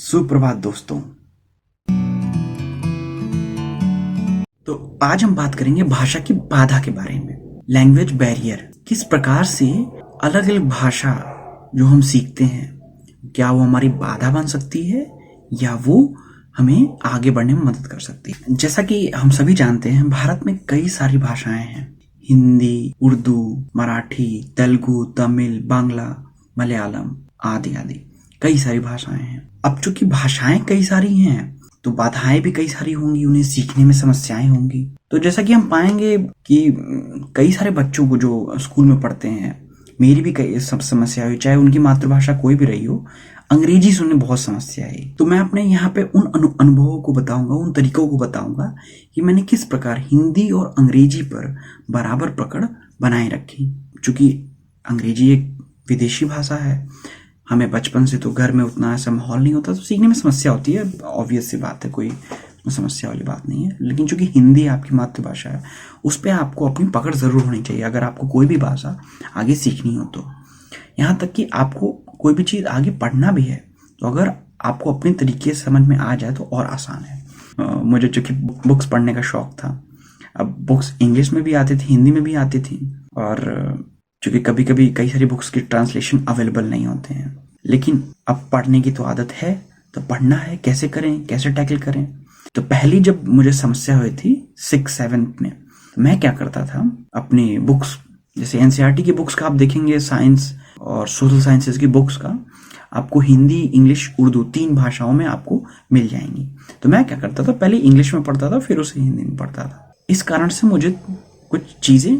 सुप्रभात दोस्तों। तो आज हम बात करेंगे भाषा की बाधा के बारे में। लैंग्वेज बैरियर, किस प्रकार से अलग अलग भाषा जो हम सीखते हैं, क्या वो हमारी बाधा बन सकती है या वो हमें आगे बढ़ने में मदद कर सकती है। जैसा कि हम सभी जानते हैं, भारत में कई सारी भाषाएं हैं। हिंदी, उर्दू, मराठी, तेलुगु, तमिल, बांग्ला, मलयालम आदि आदि कई सारी भाषाएं हैं। अब चूंकि भाषाएं कई सारी हैं तो बाधाएं भी कई सारी होंगी, उन्हें सीखने में समस्याएं होंगी। तो जैसा कि हम पाएंगे कि कई सारे बच्चों को जो स्कूल में पढ़ते हैं, मेरी भी कई सब समस्या हुई, चाहे उनकी मातृभाषा कोई भी रही हो, अंग्रेजी सुनने बहुत समस्या आई। तो मैं अपने यहाँ पे उन अनुभवों को बताऊंगा, उन तरीकों को बताऊंगा कि मैंने किस प्रकार हिंदी और अंग्रेजी पर बराबर पकड़ बनाए रखी। चूंकि अंग्रेजी एक विदेशी भाषा है, हमें बचपन से तो घर में उतना ऐसा माहौल नहीं होता, तो सीखने में समस्या होती है। ऑब्वियस सी बात है, कोई समस्या वाली बात नहीं है। लेकिन चूंकि हिंदी आपकी मातृभाषा है, उस पर आपको अपनी पकड़ जरूर होनी चाहिए अगर आपको कोई भी भाषा आगे सीखनी हो। तो यहाँ तक कि आपको कोई भी चीज़ आगे पढ़ना भी है तो अगर आपको अपने तरीके से समझ में आ जाए तो और आसान है। मुझे चूंकि बुक्स पढ़ने का शौक था, अब बुक्स इंग्लिश में भी आती थी, हिंदी में भी आती थी, और चूंकि कभी कभी कई सारी बुक्स की ट्रांसलेशन अवेलेबल नहीं होते हैं। लेकिन अब पढ़ने की तो आदत है, तो पढ़ना है, कैसे करें, कैसे टैकल करें। तो पहली जब मुझे समस्या हुई थी 6-7 में, तो मैं क्या करता था, अपनी बुक्स जैसे एनसीईआरटी की बुक्स का आप देखेंगे, साइंस और सोशल साइंसेज की बुक्स का आपको हिंदी, इंग्लिश, उर्दू 3 भाषाओं में आपको मिल जाएंगी। तो मैं क्या करता था, पहले इंग्लिश में पढ़ता था, फिर उसे हिंदी में पढ़ता था। इस कारण से मुझे कुछ चीज़ें,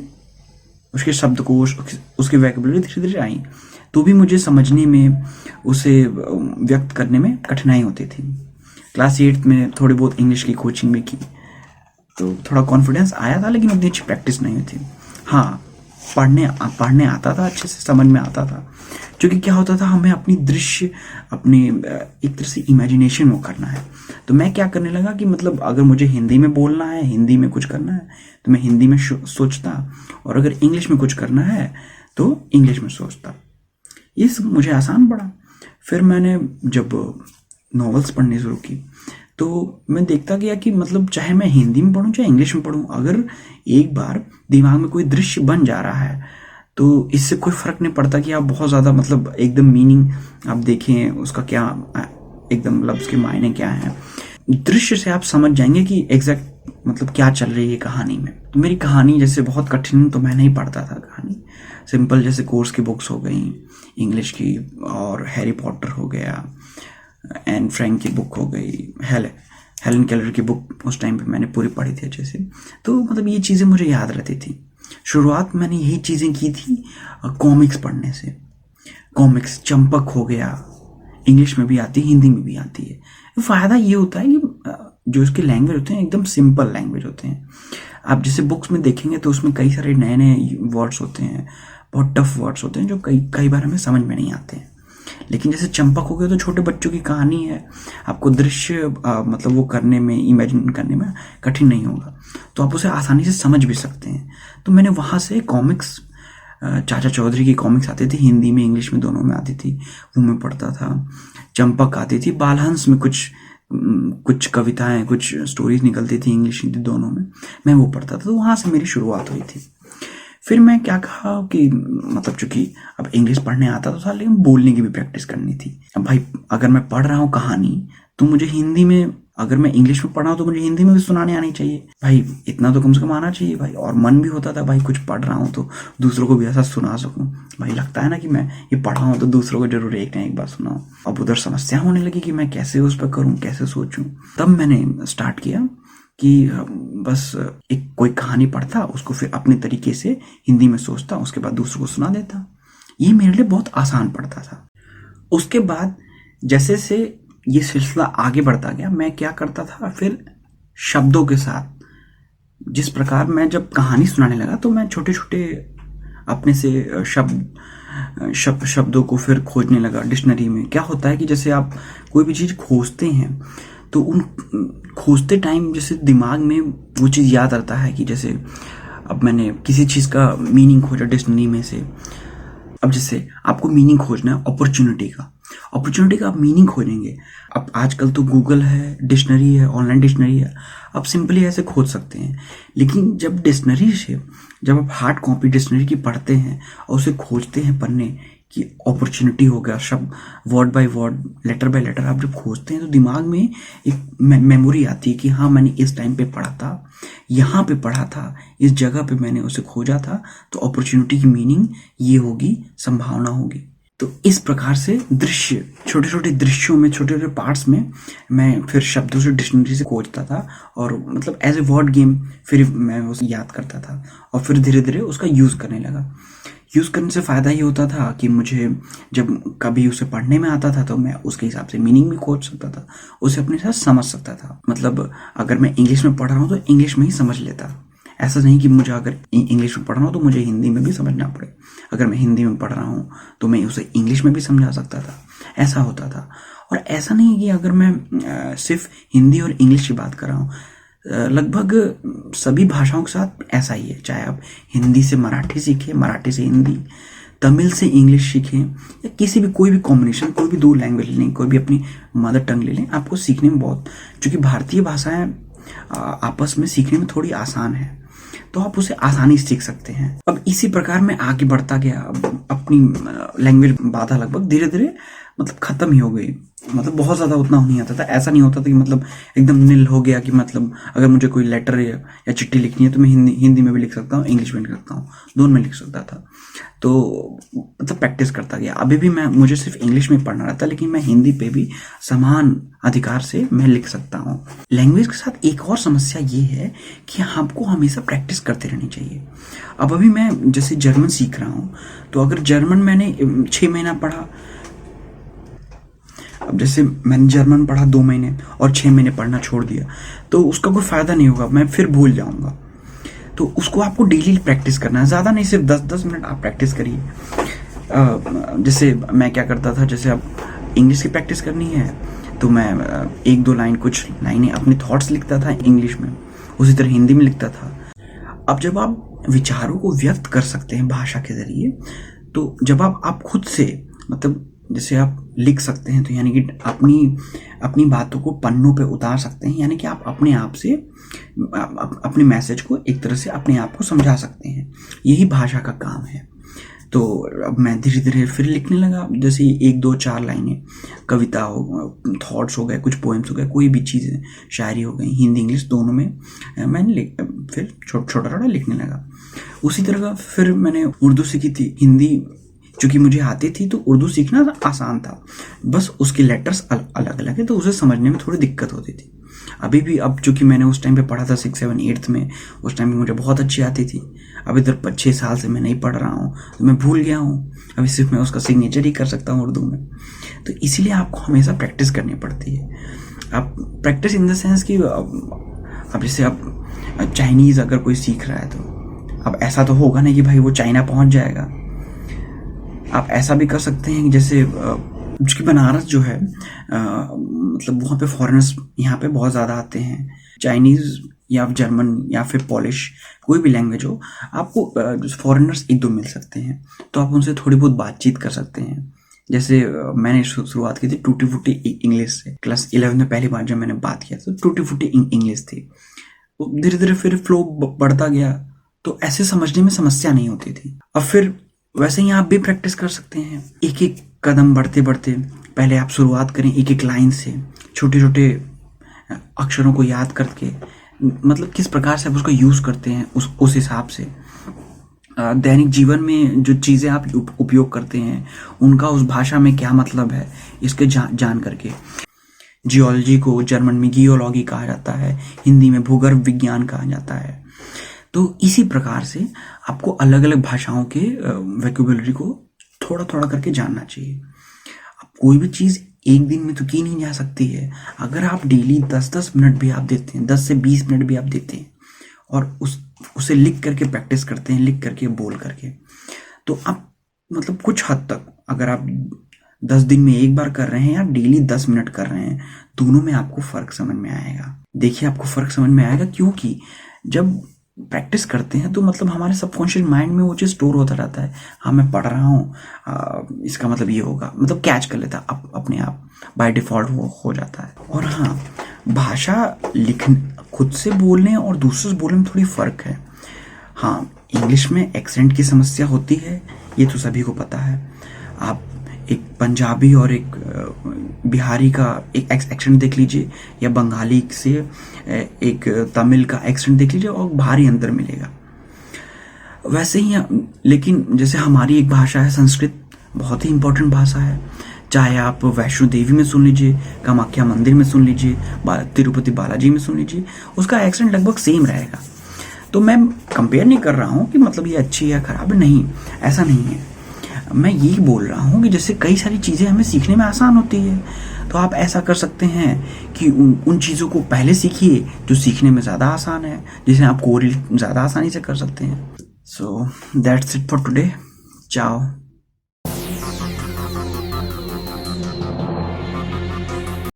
उसके शब्दकोश, उसकी वैकेबुलरी धीरे धीरे आई, तो भी मुझे समझने में, उसे व्यक्त करने में कठिनाई होती थी। क्लास 8 में थोड़ी बहुत इंग्लिश की कोचिंग में की तो थोड़ा कॉन्फिडेंस आया था, लेकिन उतनी अच्छी प्रैक्टिस नहीं हुई थी। हाँ, पढ़ने आता था, अच्छे से समझ में आता था। क्योंकि क्या होता था, हमें अपनी दृश्य, अपनी एक तरह से इमेजिनेशन वो करना है। तो मैं क्या करने लगा कि मतलब अगर मुझे हिंदी में बोलना है, हिंदी में कुछ करना है, तो मैं हिंदी में सोचता, और अगर इंग्लिश में कुछ करना है तो इंग्लिश में सोचता। ये मुझे आसान पड़ा। फिर मैंने जब नॉवेल्स पढ़नी शुरू की तो मैं देखता गया कि मतलब चाहे मैं हिंदी में पढूं चाहे इंग्लिश में पढूं, अगर एक बार दिमाग में कोई दृश्य बन जा रहा है तो इससे कोई फर्क नहीं पड़ता कि आप बहुत ज़्यादा मतलब एकदम मीनिंग आप देखें उसका क्या, एकदम मतलब उसके मायने क्या हैं। दृश्य से आप समझ जाएंगे कि एग्जैक्ट मतलब क्या चल रही है कहानी में। तो मेरी कहानी जैसे बहुत कठिन तो मैं नहीं पढ़ता था, कहानी सिंपल जैसे कोर्स की बुक्स हो गई इंग्लिश की, और हैरी पॉटर हो गया, एन फ्रैंक की बुक हो गई, हेलन केलर की बुक उस टाइम पे मैंने पूरी पढ़ी थी अच्छे से। तो मतलब ये चीज़ें मुझे याद रहती थी। शुरुआत मैंने यही चीज़ें की थी कॉमिक्स पढ़ने से। कॉमिक्स, चंपक हो गया, इंग्लिश में भी आती है, हिंदी में भी आती है। फ़ायदा ये होता है कि जो इसके लैंग्वेज होते हैं एकदम सिंपल लैंग्वेज होते हैं। आप जैसे बुक्स में देखेंगे तो उसमें कई सारे नए नए वर्ड्स होते हैं, बहुत टफ वर्ड्स होते हैं जो कई बार हमें समझ में नहीं आते हैं। लेकिन जैसे चंपक हो गया तो छोटे बच्चों की कहानी है, आपको दृश्य मतलब वो करने में, इमेजिन करने में कठिन नहीं होगा, तो आप उसे आसानी से समझ भी सकते हैं। तो मैंने वहाँ से कॉमिक्स, चाचा चौधरी की कॉमिक्स आती थी, हिंदी में इंग्लिश में दोनों में आती थी, वो मैं पढ़ता था। चंपक आती थी, बालहंस में कुछ कविताएं, कुछ स्टोरीज निकलती थी इंग्लिश हिंदी दोनों में, मैं वो पढ़ता था। तो वहाँ से मेरी शुरुआत हुई थी। फिर मैं क्या कहा कि मतलब चूंकि अब इंग्लिश पढ़ने आता तो था, लेकिन बोलने की भी प्रैक्टिस करनी थी। अब भाई अगर मैं पढ़ रहा हूँ कहानी तो मुझे हिंदी में, अगर मैं इंग्लिश में पढ़ रहा हूँ तो मुझे हिंदी में भी सुनाने आनी चाहिए भाई, इतना तो कम से कम आना चाहिए भाई। और मन भी होता था भाई कुछ पढ़ रहा हूँ तो दूसरों को भी ऐसा सुना सकूँ भाई, लगता है ना कि मैं ये पढ़ा हूँ तो दूसरों को जरूर एक ना एक बार सुनाऊँ। अब उधर समस्या होने लगी कि मैं कैसे उस पर करूँ, कैसे सोचूं। तब मैंने स्टार्ट किया कि बस एक कोई कहानी पढ़ता, उसको फिर अपने तरीके से हिंदी में सोचता, उसके बाद दूसरों को सुना देता। ये मेरे लिए बहुत आसान पड़ता था। उसके बाद जैसे से ये सिलसिला आगे बढ़ता गया, मैं क्या करता था, फिर शब्दों के साथ, जिस प्रकार मैं जब कहानी सुनाने लगा तो मैं छोटे छोटे अपने से शब्दों को फिर खोजने लगा डिक्शनरी में। क्या होता है कि जैसे आप कोई भी चीज़ खोजते हैं तो उन खोजते टाइम जैसे दिमाग में वो चीज़ याद आता है कि जैसे अब मैंने किसी चीज़ का मीनिंग खोजा डिक्शनरी में से। अब जैसे आपको मीनिंग खोजना है अपॉर्चुनिटी का, अपॉर्चुनिटी का आप मीनिंग खोजेंगे। अब आजकल तो गूगल है, डिक्शनरी है, ऑनलाइन डिक्शनरी है, आप सिंपली ऐसे खोज सकते हैं। लेकिन जब आप हार्ड कॉपी डिक्शनरी की पढ़ते हैं और उसे खोजते हैं पढ़ने की, अपॉर्चुनिटी हो गया, शब्द word by word, letter by letter आप जब खोजते हैं तो दिमाग में एक मेमोरी आती है कि हाँ मैंने इस टाइम पे पढ़ा था, यहाँ पे पढ़ा था, इस जगह पे मैंने उसे खोजा था। तो अपॉर्चुनिटी की मीनिंग ये होगी, संभावना होगी। तो इस प्रकार से दृश्य, छोटे छोटे दृश्यों में, छोटे छोटे पार्ट्स में मैं फिर शब्दों से डिक्शनरी से खोजता था और मतलब एज ए वर्ड गेम फिर मैं उसे याद करता था और फिर धीरे धीरे उसका यूज़ करने लगा। यूज़ करने से फ़ायदा ये होता था कि मुझे जब कभी उसे पढ़ने में आता था तो मैं उसके हिसाब से मीनिंग भी खोज सकता था, उसे अपने साथ समझ सकता था। मतलब अगर मैं इंग्लिश में पढ़ रहा हूँ तो इंग्लिश में ही समझ लेता। ऐसा नहीं कि मुझे अगर इंग्लिश में पढ़ रहा हूँ तो मुझे हिंदी में भी समझना पड़े। अगर मैं हिंदी में पढ़ रहा हूँ तो मैं उसे इंग्लिश में भी समझा सकता था, ऐसा होता था। और ऐसा नहीं कि अगर मैं सिर्फ हिंदी और इंग्लिश की बात कर रहा हूँ, लगभग सभी भाषाओं के साथ ऐसा ही है। चाहे आप हिंदी से मराठी सीखें, मराठी से हिंदी, तमिल से इंग्लिश सीखें, या किसी भी कोई भी कॉम्बिनेशन, कोई भी दो लैंग्वेज लें, कोई भी अपनी मदर टंग ले लें, आपको सीखने में बहुत, चूँकि भारतीय भाषाएं आपस में सीखने में थोड़ी आसान है तो आप उसे आसानी से सीख सकते हैं। अब इसी प्रकार मैं आगे बढ़ता गया। अपनी लैंग्वेज बाधा लगभग धीरे धीरे मतलब खत्म ही हो गई। मतलब बहुत ज़्यादा उतना नहीं आता था, ऐसा नहीं होता था कि मतलब एकदम निल हो गया कि मतलब अगर मुझे कोई लेटर या चिट्ठी लिखनी है तो मैं हिंदी में भी लिख सकता हूँ, इंग्लिश में लिख सकता हूँ, दोनों में लिख सकता था। तो मतलब प्रैक्टिस करता गया। अभी भी मुझे सिर्फ इंग्लिश में पढ़ना रहता है, लेकिन मैं हिंदी पे भी समान अधिकार से मैं लिख सकता हूँ। लैंग्वेज के साथ एक और समस्या ये है कि हमको हमेशा प्रैक्टिस करते रहनी चाहिए। अब अभी मैं जैसे जर्मन सीख रहा हूँ, तो अगर जर्मन मैंने 6 महीना पढ़ा, अब जैसे मैंने जर्मन पढ़ा 2 महीने और 6 महीने पढ़ना छोड़ दिया तो उसका कोई फ़ायदा नहीं होगा, मैं फिर भूल जाऊंगा। तो उसको आपको डेली प्रैक्टिस करना है, ज़्यादा नहीं, सिर्फ 10-10 मिनट आप प्रैक्टिस करिए। जैसे मैं क्या करता था, जैसे अब इंग्लिश की प्रैक्टिस करनी है तो मैं 1-2 लाइन, कुछ लाइनें अपने थॉट्स लिखता था इंग्लिश में, उसी तरह हिंदी में लिखता था। अब जब आप विचारों को व्यक्त कर सकते हैं भाषा के ज़रिए, तो जब आप खुद से मतलब जैसे आप लिख सकते हैं, तो यानी कि अपनी बातों को पन्नों पे उतार सकते हैं, यानी कि आप अपने आप से अपने मैसेज को एक तरह से अपने आप को समझा सकते हैं। यही भाषा का काम है। तो अब मैं धीरे धीरे फिर लिखने लगा, जैसे 1-2-4 लाइनें, कविता हो, थॉट्स हो गए, कुछ पोएम्स हो गए, कोई भी चीज़ें, शायरी हो गई, हिंदी इंग्लिश दोनों में मैंने फिर छोटा लिखने लगा। उसी तरह का फिर मैंने उर्दू सीखी थी। हिंदी चूँकि मुझे आती थी तो उर्दू सीखना आसान था, बस उसके लेटर्स अलग अलग है तो उसे समझने में थोड़ी दिक्कत होती थी। अभी भी, अब चूँकि मैंने उस टाइम पे पढ़ा था 6, 7, 8th में, उस टाइम पे मुझे बहुत अच्छी आती थी। अब इधर 6 साल से मैं नहीं पढ़ रहा हूँ तो मैं भूल गया हूँ। अभी सिर्फ मैं उसका सिग्नेचर ही कर सकता हूँ उर्दू में। तो इसीलिए आपको हमेशा प्रैक्टिस करनी पड़ती है। आप प्रैक्टिस इन द सेंस कि अब जैसे आप चाइनीज़ अगर कोई सीख रहा है तो अब ऐसा तो होगा नहीं कि भाई वो चाइना पहुँच जाएगा। आप ऐसा भी कर सकते हैं कि जैसे कि बनारस जो है, मतलब वहाँ पे फॉरेनर्स यहाँ पे बहुत ज़्यादा आते हैं। चाइनीज़ या जर्मन या फिर पॉलिश, कोई भी लैंग्वेज हो, आपको फॉरेनर्स 1-2 मिल सकते हैं, तो आप उनसे थोड़ी बहुत बातचीत कर सकते हैं। जैसे मैंने शुरुआत की थी टूटी फूटी इंग्लिश से। क्लास 11 में पहली बार जब मैंने बात किया तो टूटी फूटी इंग्लिश थी। धीरे धीरे फिर फ्लो बढ़ता गया तो ऐसे समझने में समस्या नहीं होती थी। अब फिर वैसे ही आप भी प्रैक्टिस कर सकते हैं। एक एक कदम बढ़ते बढ़ते पहले आप शुरुआत करें एक एक लाइन से, छोटे छोटे अक्षरों को याद करके, मतलब किस प्रकार से आप उसका यूज़ करते हैं उस हिसाब से। दैनिक जीवन में जो चीज़ें आप उपयोग करते हैं उनका उस भाषा में क्या मतलब है, इसके जान करके। जियोलॉजी को जर्मन में जियोलॉगी कहा जाता है, हिंदी में भूगर्भ विज्ञान कहा जाता है। तो इसी प्रकार से आपको अलग अलग भाषाओं के वोकैब्युलरी को थोड़ा थोड़ा करके जानना चाहिए। अब कोई भी चीज़ एक दिन में तो की नहीं जा सकती है। अगर आप डेली 10-10 मिनट भी आप देते हैं, 10 से 20 मिनट भी आप देते हैं और उसे लिख करके प्रैक्टिस करते हैं, लिख करके बोल करके, तो आप मतलब कुछ हद तक, अगर आप 10 दिन में एक बार कर रहे हैं या डेली 10 मिनट कर रहे हैं, दोनों में आपको फ़र्क समझ में आएगा। देखिए आपको फ़र्क समझ में आएगा, क्योंकि जब प्रैक्टिस करते हैं तो मतलब हमारे सबकॉन्शियस माइंड में वो चीज़ स्टोर होता रहता है। हाँ, मैं पढ़ रहा हूँ, इसका मतलब ये होगा, मतलब कैच कर लेता है अपने आप, बाय डिफ़ॉल्ट वो हो जाता है। और हाँ, भाषा लिखने, खुद से बोलने और दूसरे से बोलने में थोड़ी फ़र्क है। हाँ, इंग्लिश में एक्सेंट की समस्या होती है, ये तो सभी को पता है। आप एक पंजाबी और एक बिहारी का एक एक्सेंट देख लीजिए, या बंगाली से एक तमिल का एक्सेंट देख लीजिए, और भारी अंतर मिलेगा। वैसे ही लेकिन जैसे हमारी एक भाषा है संस्कृत, बहुत ही इम्पोर्टेंट भाषा है। चाहे आप वैष्णो देवी में सुन लीजिए, कामाख्या मंदिर में सुन लीजिए, तिरुपति बालाजी में सुन लीजिए, उसका एक्सेंट लगभग सेम रहेगा। तो मैं कंपेयर नहीं कर रहा हूँ कि मतलब ये अच्छी है या खराब है, नहीं, ऐसा नहीं है। मैं यही बोल रहा हूँ कि जैसे कई सारी चीज़ें हमें सीखने में आसान होती है, तो आप ऐसा कर सकते हैं कि उन चीज़ों को पहले सीखिए जो सीखने में ज़्यादा आसान है, जिसे आप कोरिलेट ज़्यादा आसानी से कर सकते हैं। So that's it for today. चाओ।